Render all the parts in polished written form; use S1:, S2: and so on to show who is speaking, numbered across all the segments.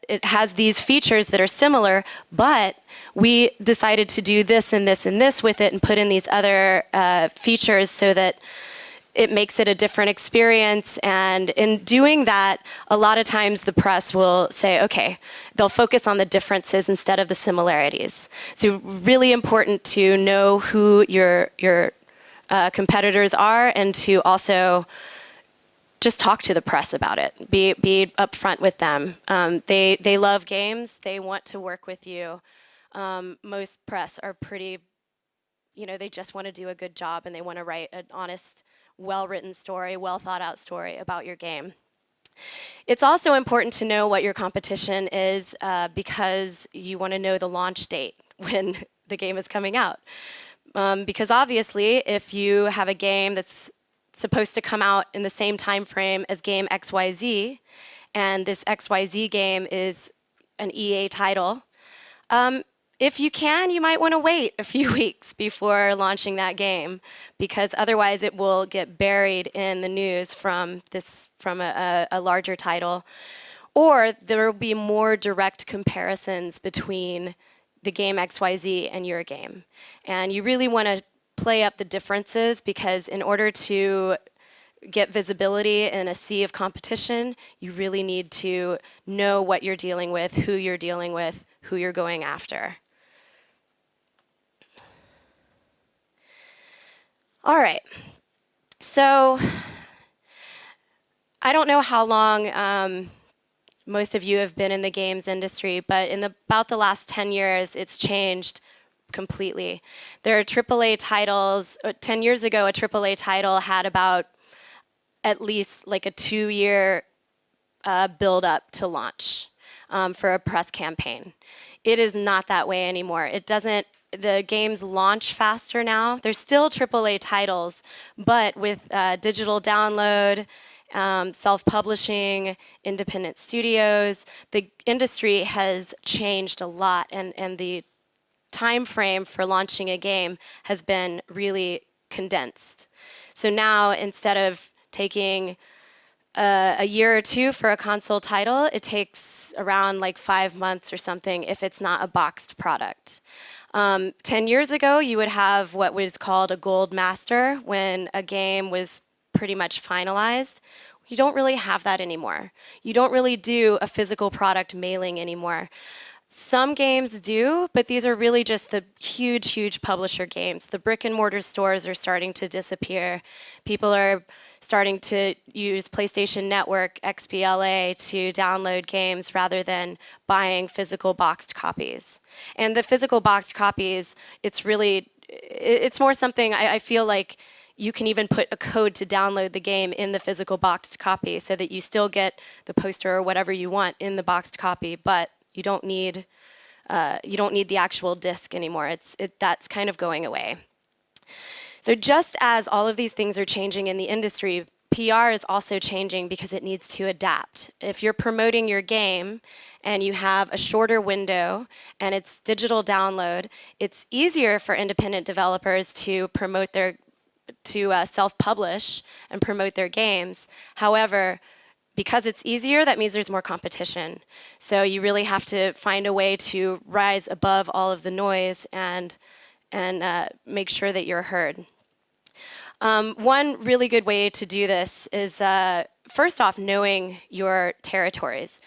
S1: it has these features that are similar, but we decided to do this and this and this with it and put in these other features so that it makes it a different experience. And in doing that, a lot of times the press will say, okay, they'll focus on the differences instead of the similarities. So really important to know who your competitors are, and to also just talk to the press about it. Be upfront with them. They love games. They want to work with you. Most press are pretty, they just want to do a good job, and they want to write an honest, well-written story, well-thought-out story about your game. It's also important to know what your competition is because you want to know the launch date when the game is coming out. Because obviously, if you have a game that's supposed to come out in the same time frame as game XYZ, and this XYZ game is an EA title, if you can, you might want to wait a few weeks before launching that game, because otherwise it will get buried in the news from a larger title. Or there will be more direct comparisons between the game XYZ and your game. And you really want to play up the differences, because in order to get visibility in a sea of competition, you really need to know what you're dealing with, who you're dealing with, who you're going after. All right, so I don't know how long most of you have been in the games industry, but in about the last 10 years, it's changed completely. There are AAA titles. 10 years ago, a AAA title had about at least like a 2-year build-up to launch for a press campaign. It is not that way anymore. The games launch faster now. There's still AAA titles, but with digital download, self-publishing, independent studios, the industry has changed a lot, and the time frame for launching a game has been really condensed. So now, instead of taking a year or two for a console title, it takes around like 5 months or something if it's not a boxed product. 10 years ago, you would have what was called a gold master when a game was pretty much finalized. You don't really have that anymore. You don't really do a physical product mailing anymore. Some games do, but these are really just the huge, huge publisher games. The brick and mortar stores are starting to disappear. People are starting to use PlayStation Network, XBLA to download games rather than buying physical boxed copies. And the physical boxed copies, it's more something I feel like you can even put a code to download the game in the physical boxed copy so that you still get the poster or whatever you want in the boxed copy, but you don't need the actual disc anymore. That's kind of going away. So just as all of these things are changing in the industry, PR is also changing because it needs to adapt. If you're promoting your game and you have a shorter window and it's digital download, it's easier for independent developers to self-publish and promote their games. However, because it's easier, that means there's more competition. So you really have to find a way to rise above all of the noise and make sure that you're heard. One really good way to do this is, first off, knowing your territories.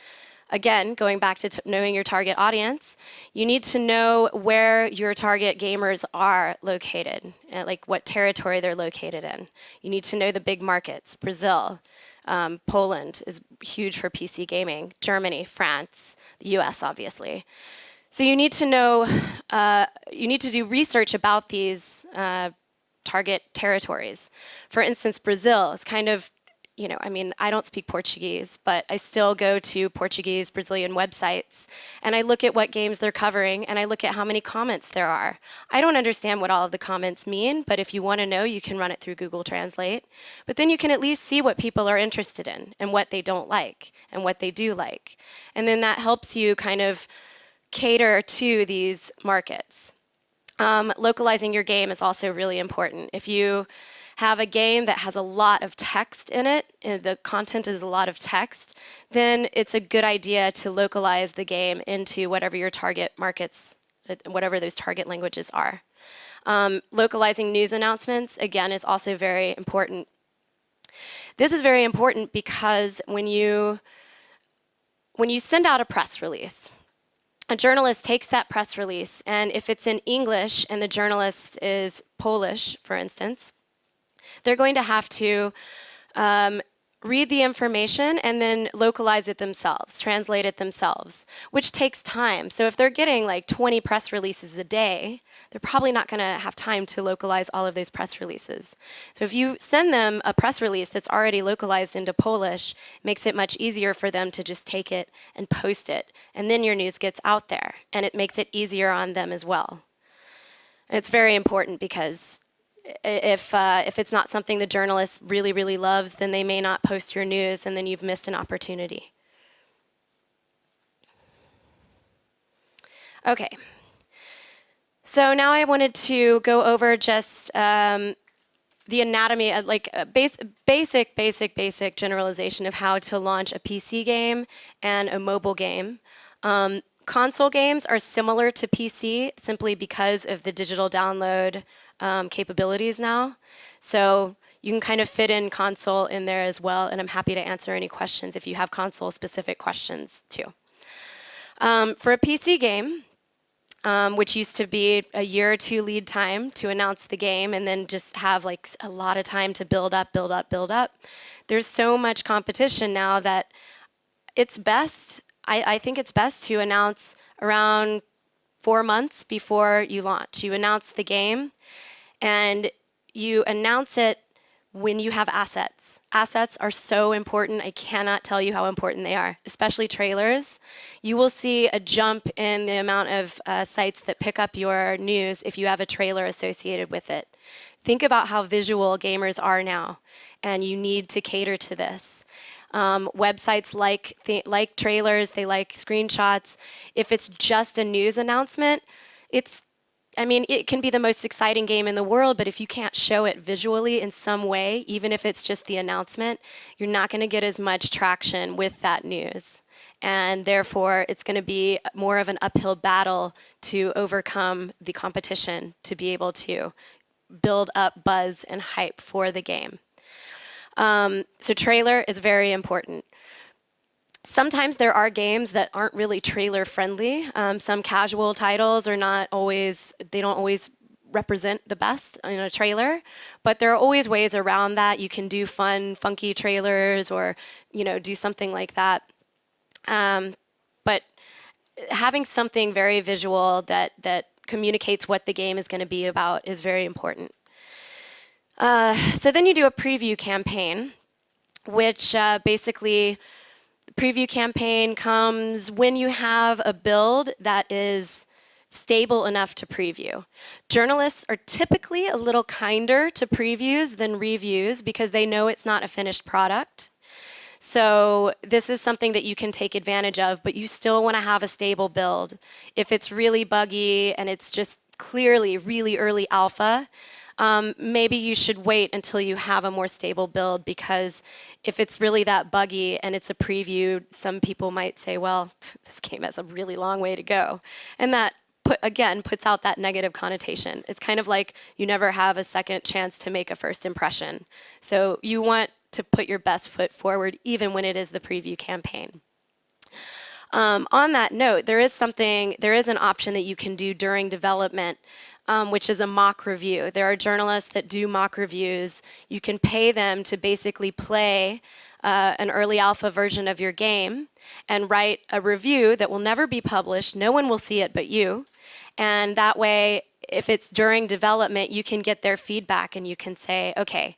S1: Again, going back to knowing your target audience, you need to know where your target gamers are located, like what territory they're located in. You need to know the big markets. Brazil, Poland is huge for PC gaming. Germany, France, the US, obviously. So you need to know, you need to do research about these target territories. For instance, Brazil is kind of, I don't speak Portuguese, but I still go to Portuguese, Brazilian websites, and I look at what games they're covering, and I look at how many comments there are. I don't understand what all of the comments mean, but if you want to know, you can run it through Google Translate. But then you can at least see what people are interested in, and what they don't like, and what they do like. And then that helps you kind of cater to these markets. Localizing your game is also really important. If you have a game that has a lot of text in it, and the content is a lot of text, then it's a good idea to localize the game into whatever your target markets, whatever those target languages are. Localizing news announcements, again, is also very important. This is very important because when you send out a press release, a journalist takes that press release, and if it's in English and the journalist is Polish, for instance, they're going to have to read the information and then localize it themselves, translate it themselves, which takes time. So if they're getting like 20 press releases a day, they're probably not going to have time to localize all of those press releases. So if you send them a press release that's already localized into Polish, it makes it much easier for them to just take it and post it. And then your news gets out there, and it makes it easier on them as well. And it's very important because if it's not something the journalist really, really loves, then they may not post your news, and then you've missed an opportunity. Okay. So now I wanted to go over just the anatomy, like a basic generalization of how to launch a PC game and a mobile game. Console games are similar to PC simply because of the digital download capabilities now. So you can kind of fit in console in there as well, and I'm happy to answer any questions if you have console-specific questions too. For a PC game, which used to be a year or two lead time to announce the game and then just have like a lot of time to build up. There's so much competition now that it's best, I think it's best to announce around 4 months before you launch. You announce the game and you announce it when you have assets. Assets are so important. I cannot tell you how important they are, especially trailers. You will see a jump in the amount of sites that pick up your news if you have a trailer associated with it. Think about how visual gamers are now, and you need to cater to this. Websites like trailers, they like screenshots. If it's just a news announcement, it can be the most exciting game in the world, but if you can't show it visually in some way, even if it's just the announcement, you're not going to get as much traction with that news. And therefore, it's going to be more of an uphill battle to overcome the competition to be able to build up buzz and hype for the game. So trailer is very important. Sometimes there are games that aren't really trailer friendly. Some casual titles are they don't always represent the best in a trailer, but there are always ways around that. You can do fun, funky trailers or, do something like that. But having something very visual that communicates what the game is going to be about is very important. So then you do a preview campaign, which basically preview campaign comes when you have a build that is stable enough to preview. Journalists are typically a little kinder to previews than reviews because they know it's not a finished product. So this is something that you can take advantage of, but you still want to have a stable build. If it's really buggy and it's just clearly really early alpha, maybe you should wait until you have a more stable build, because if it's really that buggy and it's a preview, some people might say, well, this game has a really long way to go. And that, puts out that negative connotation. It's kind of like you never have a second chance to make a first impression. So you want to put your best foot forward even when it is the preview campaign. On that note, there is an option that you can do during development, which is a mock review. There are journalists that do mock reviews. You can pay them to basically play an early alpha version of your game and write a review that will never be published. No one will see it but you. And that way, if it's during development, you can get their feedback and you can say, okay,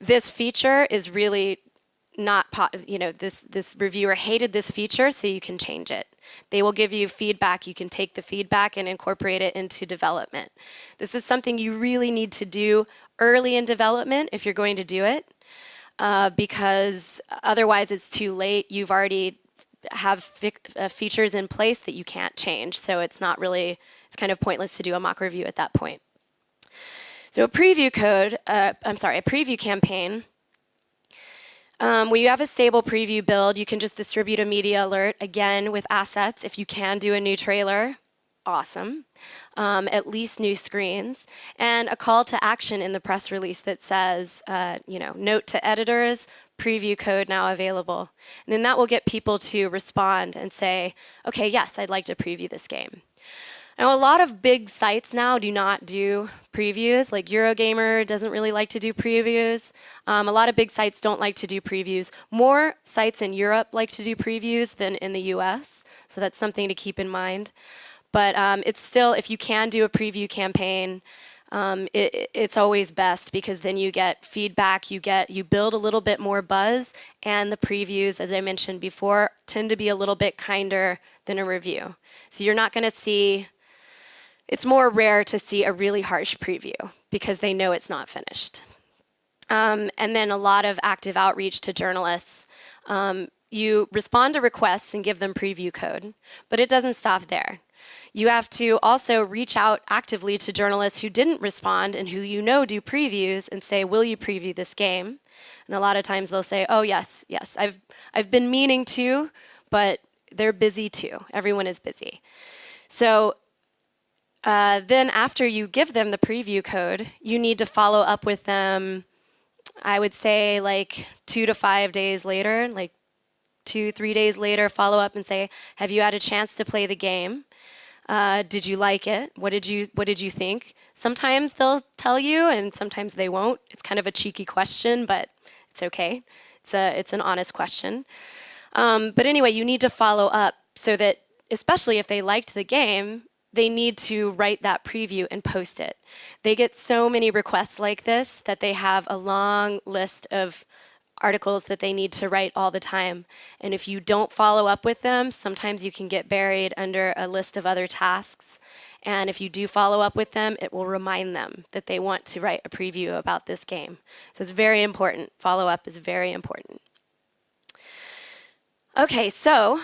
S1: this feature is really not, this reviewer hated this feature, so you can change it. They will give you feedback. You can take the feedback and incorporate it into development. This is something you really need to do early in development if you're going to do it, because otherwise it's too late. You've already have features in place that you can't change, so it's kind of pointless to do a mock review at that point. So a preview code, a preview campaign, where you have a stable preview build, you can just distribute a media alert, again, with assets. If you can do a new trailer, awesome. At least new screens, and a call to action in the press release that says, note to editors, preview code now available. And then that will get people to respond and say, okay, yes, I'd like to preview this game. Now, a lot of big sites now do not do previews. Like Eurogamer doesn't really like to do previews. A lot of big sites don't like to do previews. More sites in Europe like to do previews than in the US, so that's something to keep in mind. But it's still, if you can do a preview campaign, it's always best, because then you get feedback, you build a little bit more buzz, and the previews, as I mentioned before, tend to be a little bit kinder than a review. So you're not going to see, it's more rare to see a really harsh preview because they know it's not finished. And then a lot of active outreach to journalists. You respond to requests and give them preview code, but it doesn't stop there. You have to also reach out actively to journalists who didn't respond and who you know do previews and say, will you preview this game? And a lot of times they'll say, oh, yes, I've been meaning to, but they're busy too. Everyone is busy. So then after you give them the preview code, you need to follow up with them, I would say like 2 to 5 days later, like 2-3 days later, follow up and say, have you had a chance to play the game? Did you like it? What did you think? Sometimes they'll tell you, and sometimes they won't. It's kind of a cheeky question, but it's okay. It's an honest question. But anyway, you need to follow up so that, especially if they liked the game, they need to write that preview and post it. They get so many requests like this that they have a long list of articles that they need to write all the time. And if you don't follow up with them, sometimes you can get buried under a list of other tasks. And if you do follow up with them, it will remind them that they want to write a preview about this game. So it's very important. Follow up is very important. Okay, so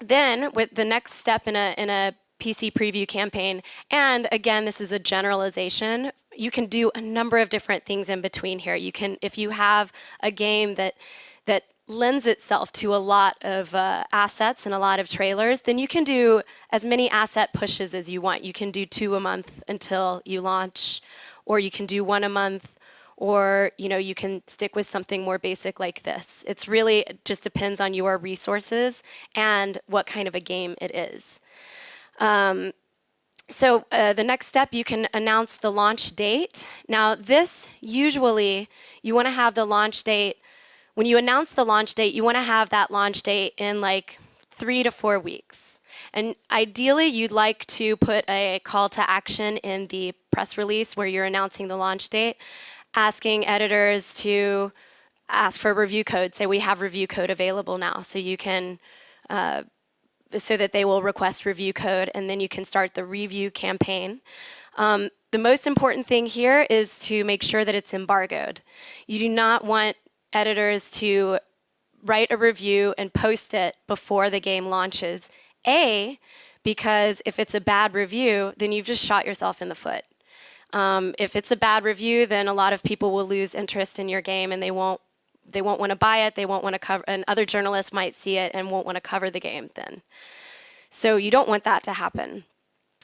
S1: then with the next step in a PC preview campaign, and again, this is a generalization, you can do a number of different things in between here. You can, if you have a game that lends itself to a lot of assets and a lot of trailers, then you can do as many asset pushes as you want. You can do 2 a month until you launch, or you can do 1 a month, or you can stick with something more basic like this. It's really, it just depends on your resources and what kind of a game it is. So the next step, you can announce the launch date. Now this, usually, you want to have the launch date, when you announce the launch date, you want to have that launch date in like 3 to 4 weeks. And ideally, you'd like to put a call to action in the press release where you're announcing the launch date, asking editors to ask for review code. Say, we have review code available now, so you can so that they will request review code, and then you can start the review campaign. The most important thing here is to make sure that it's embargoed. You do not want editors to write a review and post it before the game launches. Because if it's a bad review, then you've just shot yourself in the foot. If it's a bad review, then a lot of people will lose interest in your game, and they won't want to buy it, they won't want to cover, and other journalists might see it and won't want to cover the game then. So you don't want that to happen.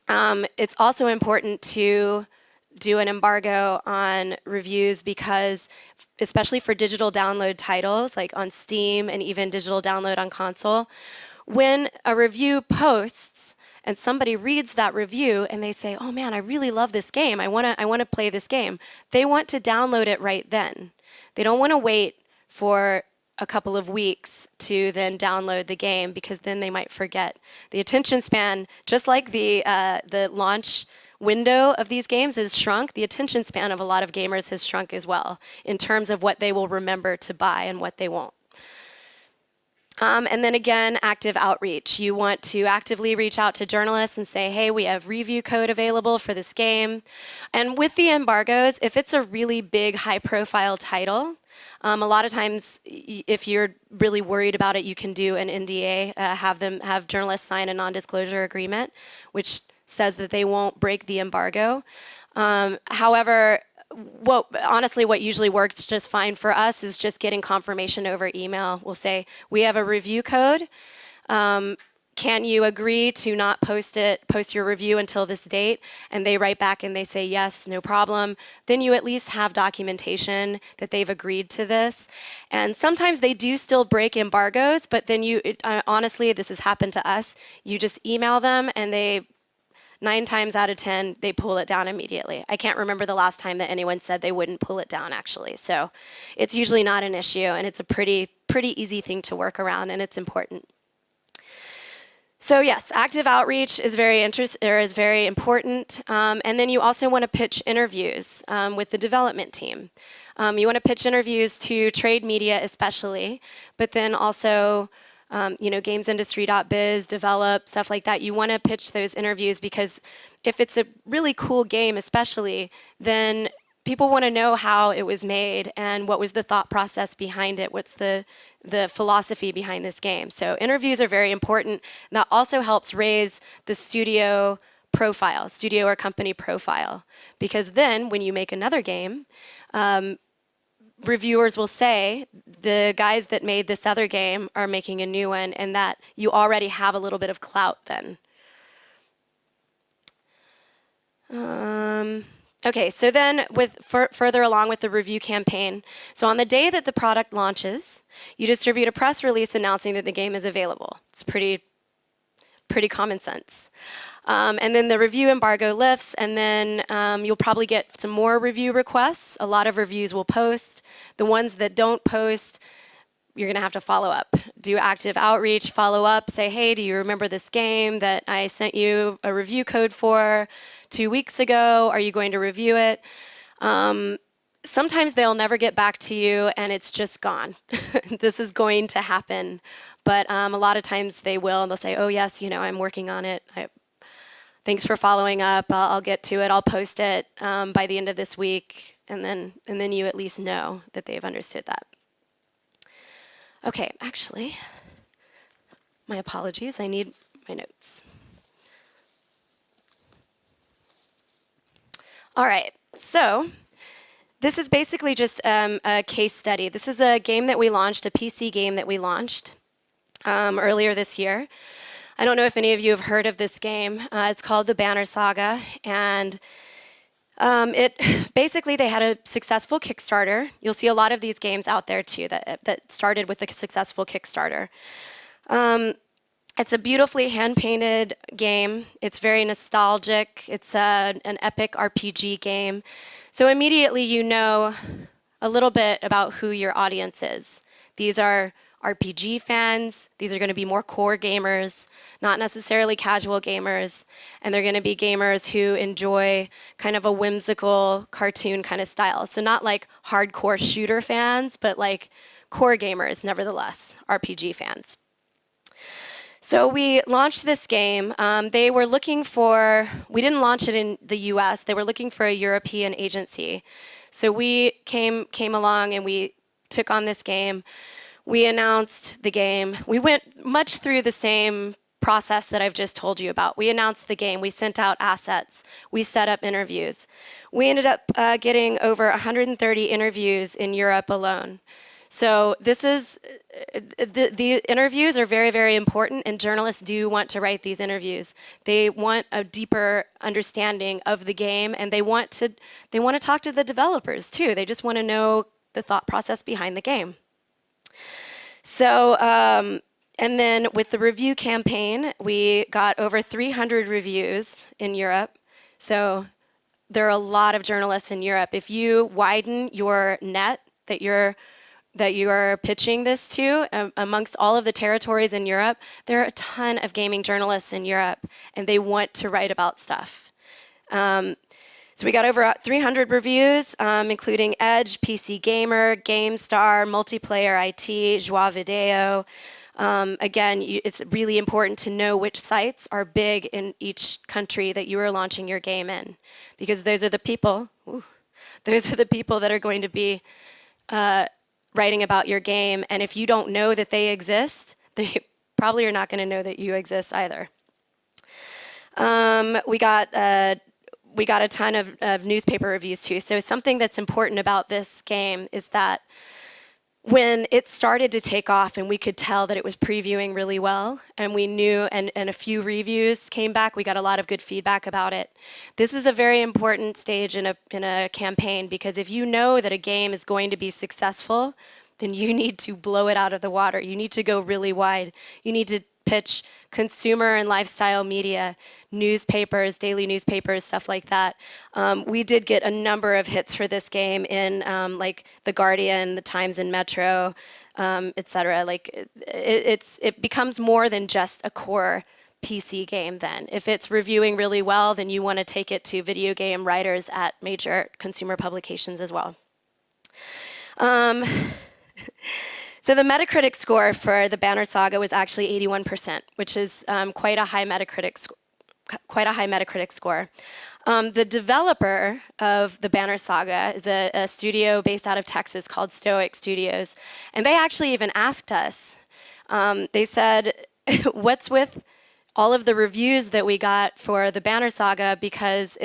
S1: It's also important to do an embargo on reviews because, especially for digital download titles, like on Steam and even digital download on console, when a review posts and somebody reads that review and they say, oh man, I really love this game, I want to play this game, they want to download it right then. They don't want to wait for a couple of weeks to then download the game, because then they might forget. The attention span, just like the launch window of these games has shrunk, the attention span of a lot of gamers has shrunk as well in terms of what they will remember to buy and what they won't. And then again, active outreach. You want to actively reach out to journalists and say, hey, we have review code available for this game. And with the embargoes, if it's a really big, high-profile title, a lot of times, if you're really worried about it, you can do an NDA, have journalists sign a non-disclosure agreement, which says that they won't break the embargo. However, honestly, what usually works just fine for us is just getting confirmation over email. We'll say, we have a review code. Can you agree to not post your review until this date? And they write back and they say, yes, no problem. Then you at least have documentation that they've agreed to this. And sometimes they do still break embargoes, but then honestly, this has happened to us. You just email them and 9 times out of 10, they pull it down immediately. I can't remember the last time that anyone said they wouldn't pull it down, actually. So it's usually not an issue, and it's a pretty easy thing to work around, and it's important. So yes, active outreach is very important. And then you also want to pitch interviews with the development team. You want to pitch interviews to trade media especially, but then also gamesindustry.biz, develop, stuff like that. You want to pitch those interviews because if it's a really cool game especially, then people want to know how it was made and what was the thought process behind it, what's the philosophy behind this game. So interviews are very important. And that also helps raise the studio profile, studio or company profile. Because then when you make another game, reviewers will say, the guys that made this other game are making a new one, and that you already have a little bit of clout then. Okay, so then further along with the review campaign, so on the day that the product launches, you distribute a press release announcing that the game is available. It's pretty common sense. And then the review embargo lifts, and then you'll probably get some more review requests. A lot of reviews will post. The ones that don't post, you're going to have to follow up. Do active outreach, follow up, say, hey, do you remember this game that I sent you a review code for 2 weeks ago? Are you going to review it? Sometimes they'll never get back to you, and it's just gone. This is going to happen. But a lot of times they will, and they'll say, oh, yes, I'm working on it. Thanks for following up. I'll get to it. I'll post it by the end of this week, and then you at least know that they've understood that. Okay, actually, my apologies. I need my notes. All right, so this is basically just a case study. This is a game that we launched, a PC game that we launched earlier this year. I don't know if any of you have heard of this game. It's called the Banner Saga, and basically they had a successful Kickstarter. You'll see a lot of these games out there too that started with a successful Kickstarter. It's a beautifully hand-painted game. It's very nostalgic. It's an epic RPG game. So immediately you know a little bit about who your audience is. These are RPG fans. These are going to be more core gamers, not necessarily casual gamers. And they're going to be gamers who enjoy kind of a whimsical cartoon kind of style. So not like hardcore shooter fans, but like core gamers, nevertheless, RPG fans. So we launched this game. They were looking for, we didn't launch it in the US, they were looking for a European agency. So we came along and we took on this game. We announced the game. We went much through the same process that I've just told you about. We announced the game. We sent out assets. We set up interviews. We ended up getting over 130 interviews in Europe alone. So this is, the interviews are very, very important, and journalists do want to write these interviews. They want a deeper understanding of the game, and they want to talk to the developers too. They just want to know the thought process behind the game. So, and then with the review campaign, we got over 300 reviews in Europe. So there are a lot of journalists in Europe. If you widen your net that you're pitching this to, amongst all of the territories in Europe, there are a ton of gaming journalists in Europe, and they want to write about stuff. So we got over 300 reviews, including Edge, PC Gamer, GameStar, Multiplayer IT, Joie Video. Again, it's really important to know which sites are big in each country that you are launching your game in, because those are the people. Those are the people that are going to be writing about your game, and if you don't know that they exist, they probably are not going to know that you exist either. We got we got a ton of newspaper reviews too. So something that's important about this game is that when it started to take off and we could tell that it was previewing really well, and we knew, and a few reviews came back, we got a lot of good feedback about it. This is a very important stage in a campaign, because if you know that a game is going to be successful, then you need to blow it out of the water. You need to go really wide. You need to pitch consumer and lifestyle media, newspapers, daily newspapers, stuff like that. We did get a number of hits for this game in like The Guardian, The Times and Metro, etc. Like it becomes more than just a core PC game then. If it's reviewing really well, then you want to take it to video game writers at major consumer publications as well. So the Metacritic score for the Banner Saga was actually 81%, which is quite a high Metacritic score. The developer of the Banner Saga is a studio based out of Texas called Stoic Studios, and they actually even asked us. They said, "What's with all of the reviews that we got for the Banner Saga?" Because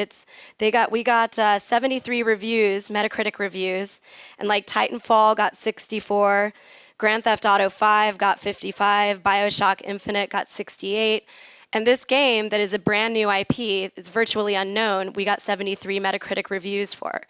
S1: we got 73 reviews, Metacritic reviews, and like Titanfall got 64. Grand Theft Auto 5 got 55, BioShock Infinite got 68, and this game that is a brand new IP, it's virtually unknown, we got 73 Metacritic reviews for.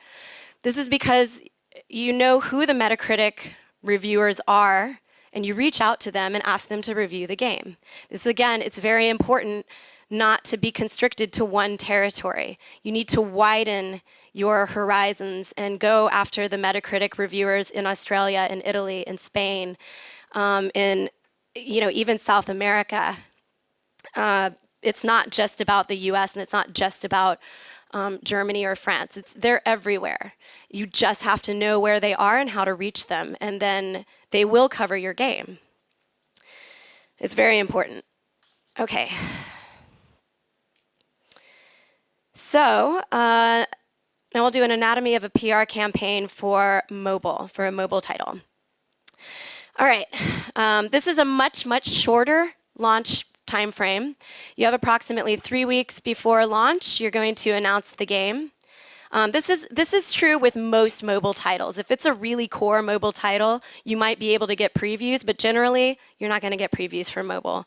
S1: This is because you know who the Metacritic reviewers are, and you reach out to them and ask them to review the game. This, again, it's very important not to be constricted to one territory. You need to widen your horizons and go after the Metacritic reviewers in Australia, in Italy, in Spain, in even South America. It's not just about the US, and it's not just about Germany or France. They're everywhere. You just have to know where they are and how to reach them, and then they will cover your game. It's very important. Okay. So now we'll do an anatomy of a PR campaign for mobile, for a mobile title. All right. This is a much, much shorter launch time frame. You have approximately 3 weeks before launch. You're going to announce the game. This is true with most mobile titles. If it's a really core mobile title, you might be able to get previews, but generally, you're not going to get previews for mobile.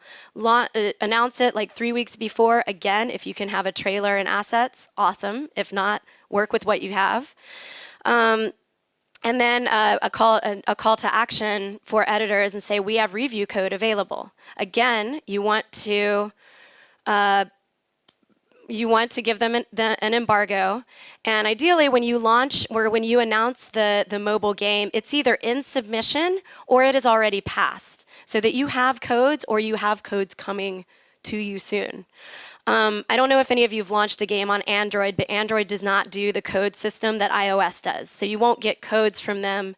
S1: Announce it like 3 weeks before. Again, if you can have a trailer and assets, awesome. If not, work with what you have. And then a call to action for editors and say, we have review code available. Again, you want to give them an embargo, and ideally when you launch or when you announce the mobile game, it's either in submission or it is already passed, so that you have codes or you have codes coming to you soon. I don't know if any of you have launched a game on Android, but Android does not do the code system that iOS does, so you won't get codes from them,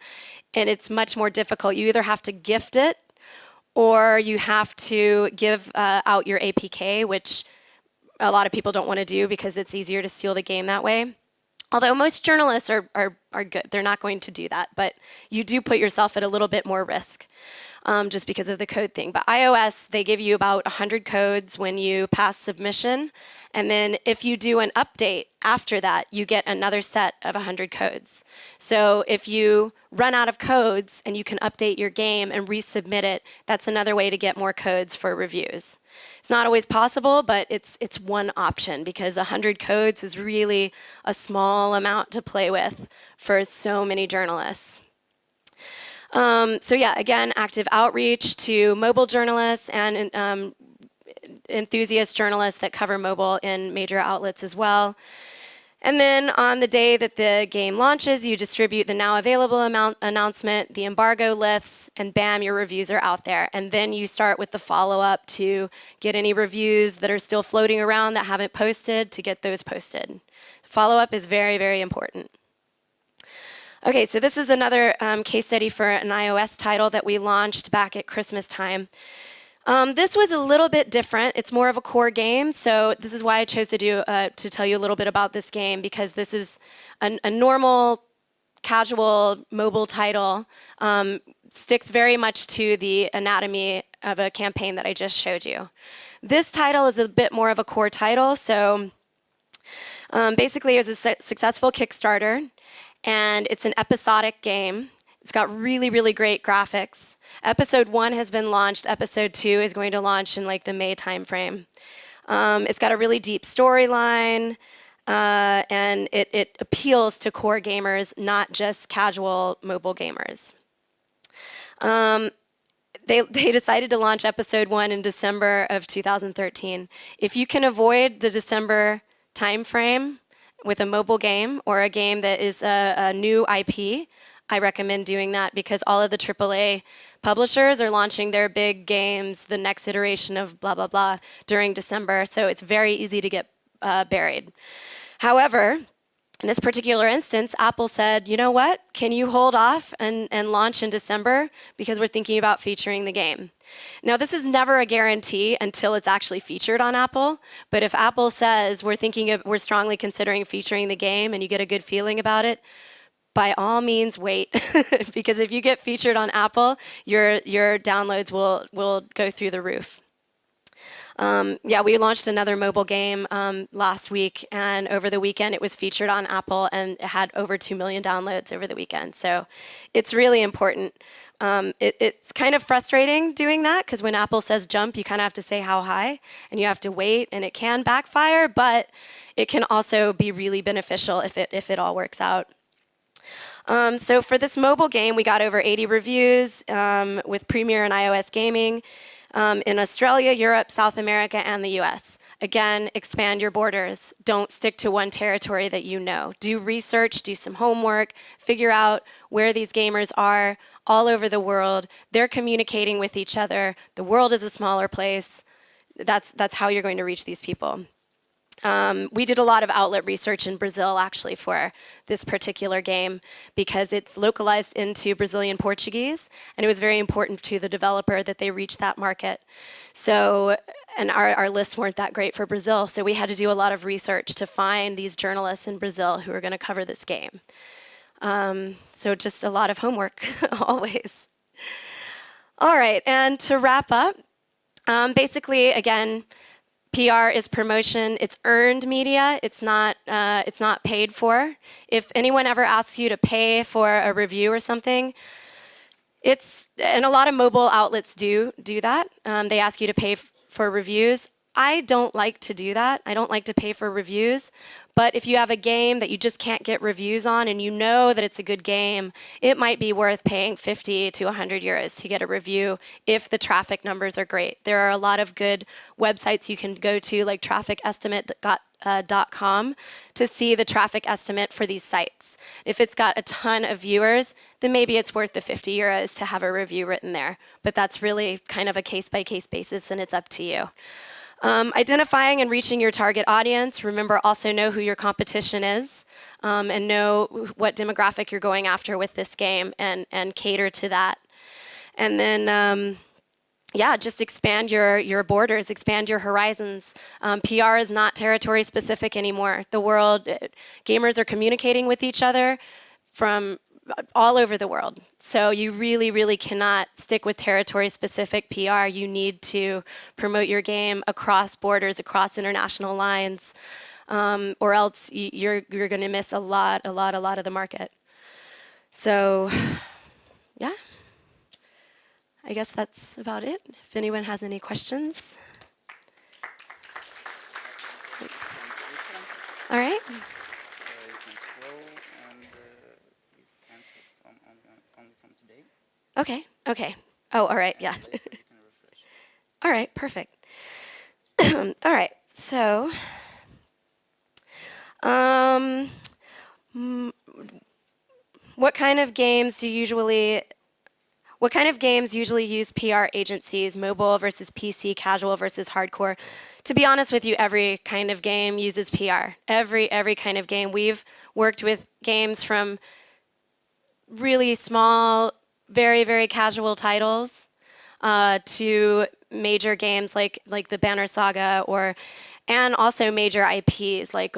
S1: and it's much more difficult. You either have to gift it or you have to give out your APK, which a lot of people don't want to do because it's easier to steal the game that way. Although most journalists are good. They're not going to do that. But you do put yourself at a little bit more risk just because of the code thing. But iOS, they give you about 100 codes when you pass submission. And then if you do an update after that, you get another set of 100 codes. So if you run out of codes and you can update your game and resubmit it, that's another way to get more codes for reviews. It's not always possible, but it's one option, because 100 codes is really a small amount to play with for so many journalists. So yeah, again, active outreach to mobile journalists and enthusiast journalists that cover mobile in major outlets as well. And then on the day that the game launches, you distribute the now available announcement, the embargo lifts, and bam, your reviews are out there. And then you start with the follow-up to get any reviews that are still floating around that haven't posted, to get those posted. Follow-up is very, very important. Okay, so this is another case study for an iOS title that we launched back at Christmas time. This was a little bit different. It's more of a core game, so this is why I chose to tell you a little bit about this game, because this is a normal, casual, mobile title. Sticks very much to the anatomy of a campaign that I just showed you. This title is a bit more of a core title, so Basically, it was a successful Kickstarter, and it's an episodic game. It's got really, really great graphics. Episode 1 has been launched. Episode 2 is going to launch in like the May timeframe. It's got a really deep storyline, and it appeals to core gamers, not just casual mobile gamers. They decided to launch episode 1 in December of 2013. If you can avoid the December timeframe with a mobile game or a game that is a new IP, I recommend doing that because all of the AAA publishers are launching their big games, the next iteration of blah, blah, blah, during December. So it's very easy to get buried. However, in this particular instance, Apple said, you know what, can you hold off and launch in December because we're thinking about featuring the game. Now, this is never a guarantee until it's actually featured on Apple, but if Apple says we're strongly considering featuring the game and you get a good feeling about it, by all means wait, because if you get featured on Apple, your downloads will go through the roof. Yeah, we launched another mobile game last week, and over the weekend it was featured on Apple, and it had over 2 million downloads over the weekend. So it's really important. It's kind of frustrating doing that, because when Apple says jump, you kind of have to say how high, and you have to wait, and it can backfire, but it can also be really beneficial if it all works out. So for this mobile game, we got over 80 reviews with Premier and iOS Gaming. In Australia, Europe, South America, and the US. Again, expand your borders. Don't stick to one territory that you know. Do research, do some homework, figure out where these gamers are all over the world. They're communicating with each other. The world is a smaller place. That's how you're going to reach these people. We did a lot of outlet research in Brazil, actually, for this particular game because it's localized into Brazilian Portuguese, and it was very important to the developer that they reach that market. So, and our lists weren't that great for Brazil, so we had to do a lot of research to find these journalists in Brazil who are going to cover this game. So just a lot of homework, always. All right, and to wrap up, basically, again, PR is promotion. It's earned media. It's not paid for. If anyone ever asks you to pay for a review or something, and a lot of mobile outlets do that. They ask you to pay for reviews. I don't like to do that. I don't like to pay for reviews. But if you have a game that you just can't get reviews on and you know that it's a good game, it might be worth paying 50 to 100 euros to get a review if the traffic numbers are great. There are a lot of good websites you can go to, like trafficestimate.com, to see the traffic estimate for these sites. If it's got a ton of viewers, then maybe it's worth the 50 euros to have a review written there. But that's really kind of a case-by-case basis, and it's up to you. Identifying and reaching your target audience. Remember, also know who your competition is, and know what demographic you're going after with this game, and cater to that. And then, yeah, just expand your borders, expand your horizons. PR is not territory specific anymore. The world, gamers are communicating with each other from all over the world. So you really, really cannot stick with territory-specific PR. You need to promote your game across borders, across international lines, or else you're going to miss a lot of the market. So, yeah, I guess that's about it. If anyone has any questions. Thanks. All right. Okay. Oh, all right, yeah. All right, perfect. All right, so what kind of games usually use PR agencies, mobile versus PC, casual versus hardcore? To be honest with you, every kind of game uses PR. Every kind of game. We've worked with games from really small, very, very casual titles to major games like the Banner Saga, and also major IPs like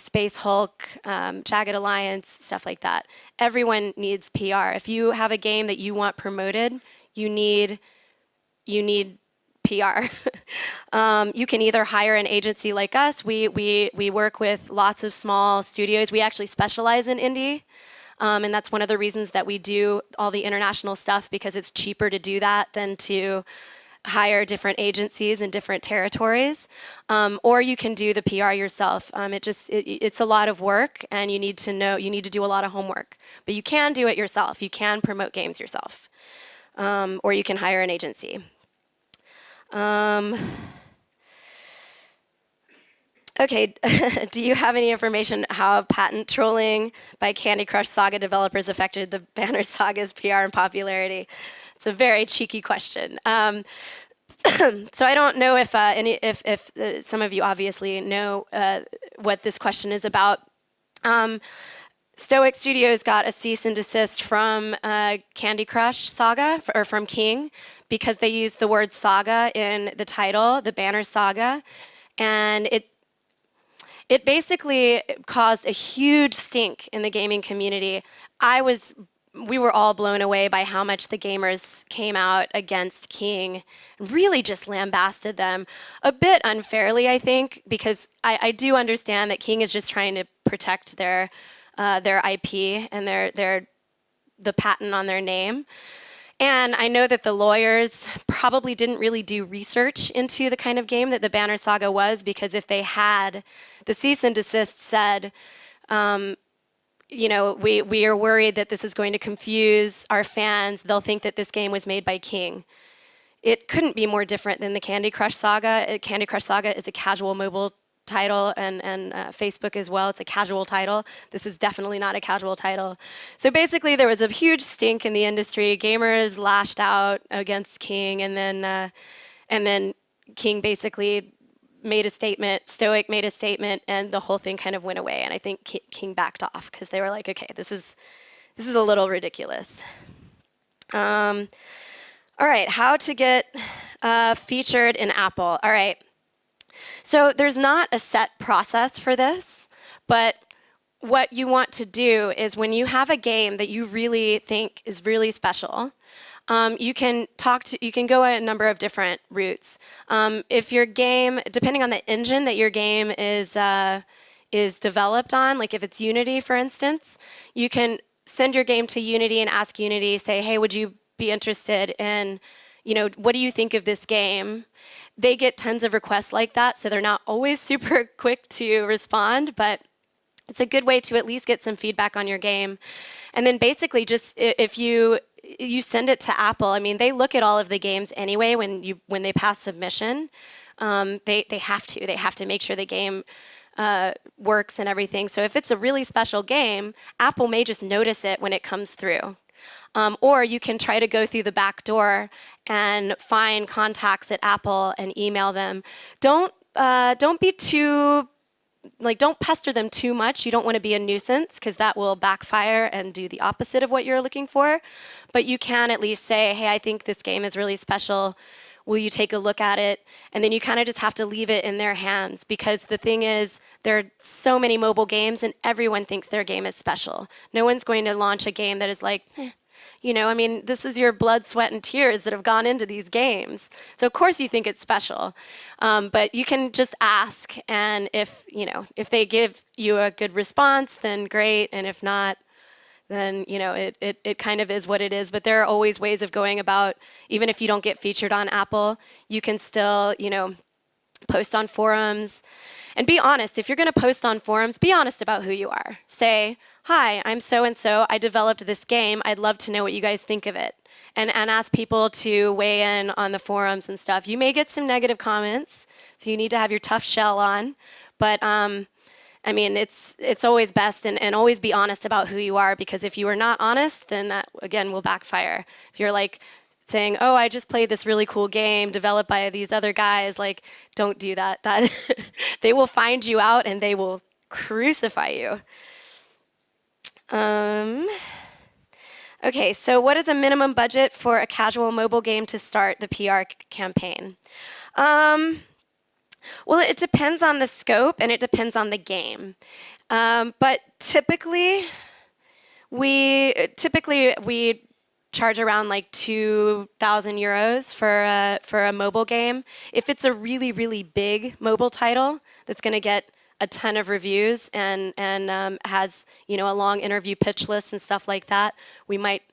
S1: Space Hulk, Jagged Alliance, stuff like that. Everyone needs PR. If you have a game that you want promoted, you need PR. You can either hire an agency like us. We work with lots of small studios. We actually specialize in indie. And that's one of the reasons that we do all the international stuff, because it's cheaper to do that than to hire different agencies in different territories. Or you can do the PR yourself. It's a lot of work, and you need to do a lot of homework. But you can do it yourself. You can promote games yourself. Or you can hire an agency. Okay, do you have any information how patent trolling by Candy Crush Saga developers affected the Banner Saga's PR and popularity? It's a very cheeky question. So I don't know if some of you obviously know what this question is about. Stoic Studios got a cease and desist from Candy Crush Saga, or from King, because they used the word saga in the title, the Banner Saga, and it basically caused a huge stink in the gaming community. We were all blown away by how much the gamers came out against King, really just lambasted them, a bit unfairly, I think, because I do understand that King is just trying to protect their IP and the patent on their name. And I know that the lawyers probably didn't really do research into the kind of game that the Banner Saga was, because if they had, the cease and desist said, we are worried that this is going to confuse our fans. They'll think that this game was made by King. It couldn't be more different than the Candy Crush Saga. Candy Crush Saga is a casual mobile title, and Facebook as well. It's a casual title. This is definitely not a casual title. So basically, there was a huge stink in the industry. Gamers lashed out against King, and then King basically made a statement. Stoic made a statement, and the whole thing kind of went away. And I think King backed off because they were like, "Okay, this is a little ridiculous." All right, how to get featured in Apple. All right. So there's not a set process for this, but what you want to do is when you have a game that you really think is really special, you can go a number of different routes. If your game, depending on the engine that your game is developed on, like if it's Unity, for instance, you can send your game to Unity and ask Unity, say, hey, would you be interested in, what do you think of this game? They get tons of requests like that, so they're not always super quick to respond, but it's a good way to at least get some feedback on your game. And then basically just if you send it to Apple, I mean, they look at all of the games anyway when they pass submission. They have to make sure the game works and everything. So if it's a really special game, Apple may just notice it when it comes through. Or you can try to go through the back door and find contacts at Apple and email them. Don't be too, don't pester them too much. You don't want to be a nuisance, because that will backfire and do the opposite of what you're looking for. But you can at least say, hey, I think this game is really special. Will you take a look at it? And then you kind of just have to leave it in their hands, because the thing is, there are so many mobile games and everyone thinks their game is special. No one's going to launch a game that is like, this is your blood, sweat, and tears that have gone into these games. So of course you think it's special. But you can just ask, and if they give you a good response, then great. And if not, then it kind of is what it is. But there are always ways of going about, even if you don't get featured on Apple, you can still, post on forums. And be honest. If you're going to post on forums, be honest about who you are. Say, hi, I'm so-and-so. I developed this game. I'd love to know what you guys think of it. And ask people to weigh in on the forums and stuff. You may get some negative comments, so you need to have your tough shell on. But it's always best, and always be honest about who you are, because if you are not honest, then that, again, will backfire. If you're like saying, oh, I just played this really cool game developed by these other guys, don't do that. They will find you out and they will crucify you. Okay, so what is a minimum budget for a casual mobile game to start the PR campaign? Well, it depends on the scope and it depends on the game. But typically we charge around like 2,000 euros for a mobile game. If it's a really, really big mobile title that's going to get a ton of reviews and has, you know, a long interview pitch list and stuff like that, we might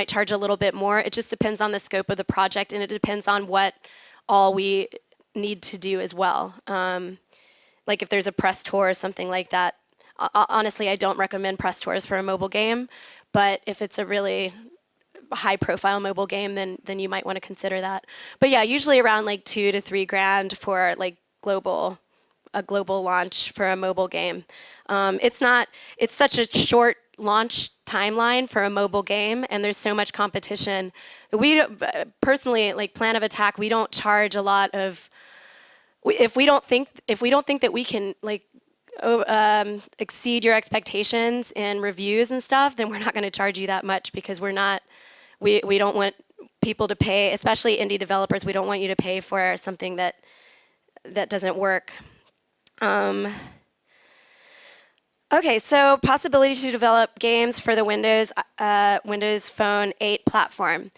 S1: charge a little bit more. It just depends on the scope of the project, and it depends on what all we need to do as well. Like if there's a press tour or something like that. Honestly, I don't recommend press tours for a mobile game, but if it's a really high-profile mobile game, then you might want to consider that. But yeah, usually around like $2,000 to $3,000 for like a global launch for a mobile game. It's such a short launch timeline for a mobile game, and there's so much competition. We personally, like Plan of Attack, we don't charge a lot of. If we don't think that we can like exceed your expectations in reviews and stuff, then we're not going to charge you that much, because we don't want people to pay, especially indie developers. We don't want you to pay for something that doesn't work. Okay, so possibility to develop games for the Windows Phone 8 platform.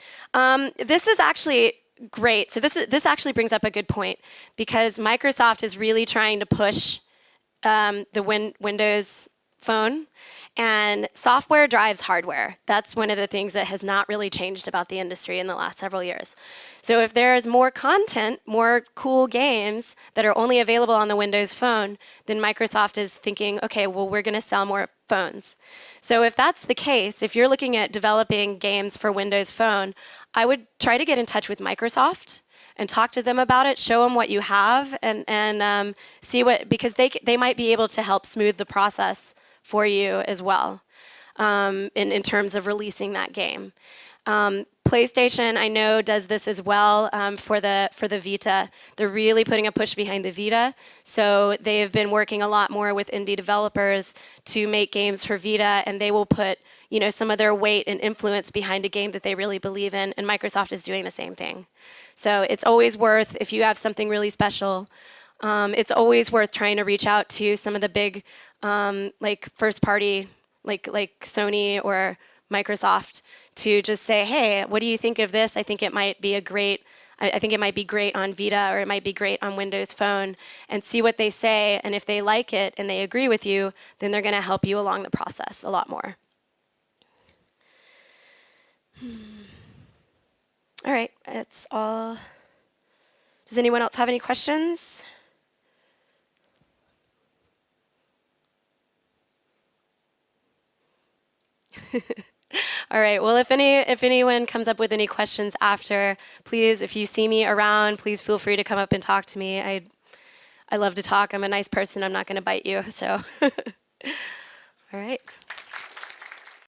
S1: This is actually great. So this actually brings up a good point, because Microsoft is really trying to push the Windows Phone, and software drives hardware. That's one of the things that has not really changed about the industry in the last several years. So if there's more content, more cool games that are only available on the Windows Phone, then Microsoft is thinking, okay, well, we're going to sell more phones. So if that's the case, if you're looking at developing games for Windows Phone, I would try to get in touch with Microsoft and talk to them about it, show them what you have, and see what, because they might be able to help smooth the process for you as well, in terms of releasing that game. PlayStation, I know, does this as well for the Vita. They're really putting a push behind the Vita, so they have been working a lot more with indie developers to make games for Vita, and they will put, you know, some of their weight and influence behind a game that they really believe in, and Microsoft is doing the same thing. So it's always worth, if you have something really special, it's always worth trying to reach out to some of the big, like first party, like Sony or Microsoft, to just say, hey, what do you think of this? I think it might be I think it might be great on Vita, or it might be great on Windows Phone, and see what they say. And if they like it and they agree with you, then they're going to help you along the process a lot more. All right, that's all. Does anyone else have any questions? All right, well, if anyone comes up with any questions after, please, if you see me around, please feel free to come up and talk to me. I love to talk. I'm a nice person. I'm not going to bite you, so. All right.